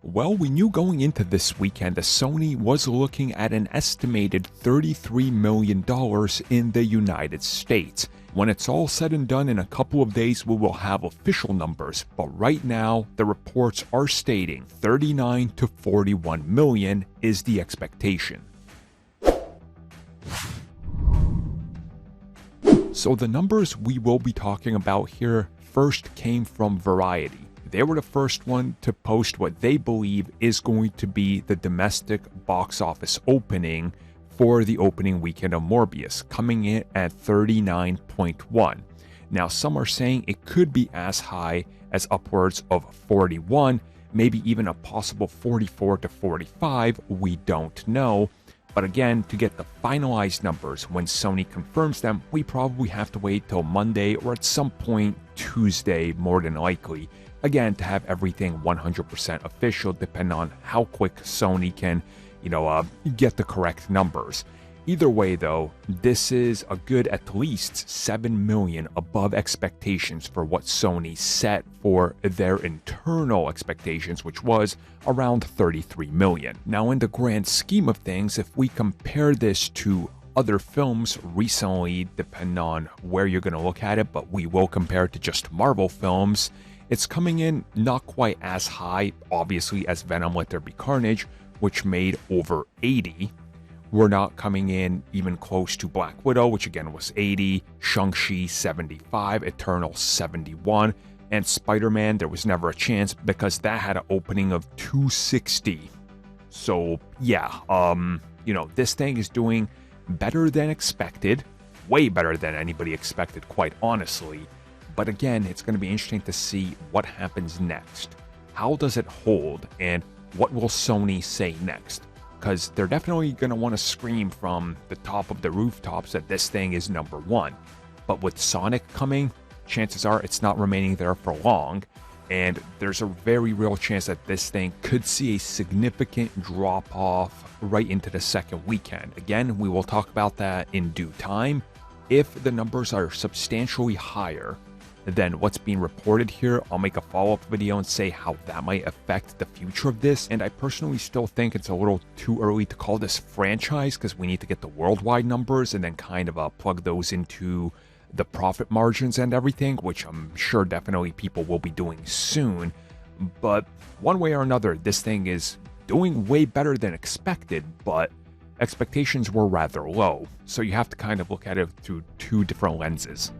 Well, we knew going into this weekend that Sony was looking at an estimated $33 million in the United States. When it's all said and done, in a couple of days we will have official numbers, but right now the reports are stating 39 to 41 million is the expectation. So the numbers we will be talking about here first came from Variety. They were the first one to post what they believe is going to be the domestic box office opening for the opening weekend of Morbius, coming in at 39.1. Now, some are saying it could be as high as upwards of 41, maybe even a possible 44 to 45, we don't know. But again, to get the finalized numbers when Sony confirms them, we probably have to wait till Monday or at some point Tuesday, more than likely. Again, to have everything 100% official, depending on how quick Sony can, get the correct numbers. Either way, though, this is a good at least 7 million above expectations for what Sony set for their internal expectations, which was around 33 million. Now, in the grand scheme of things, if we compare this to other films recently, depending on where you're going to look at it, but we will compare it to just Marvel films, it's coming in not quite as high, obviously, as Venom Let There Be Carnage, which made over 80. We're not coming in even close to Black Widow, which again was 80, Shang-Chi 75, Eternal 71, and Spider-Man, there was never a chance because that had an opening of 260. So yeah, this thing is doing better than expected, way better than anybody expected, quite honestly. But again, it's going to be interesting to see what happens next. How does it hold, and what will Sony say next? Because they're definitely going to want to scream from the top of the rooftops that this thing is number one. But with Sonic coming, chances are it's not remaining there for long, and there's a very real chance that this thing could see a significant drop-off right into the second weekend. Again, we will talk about that in due time. If the numbers are substantially higher than what's being reported here, I'll make a follow-up video and say how that might affect the future of this. And I personally still think it's a little too early to call this franchise because we need to get the worldwide numbers and then kind of plug those into the profit margins and everything, which I'm sure definitely people will be doing soon. But one way or another, this thing is doing way better than expected, but expectations were rather low. So you have to kind of look at it through two different lenses.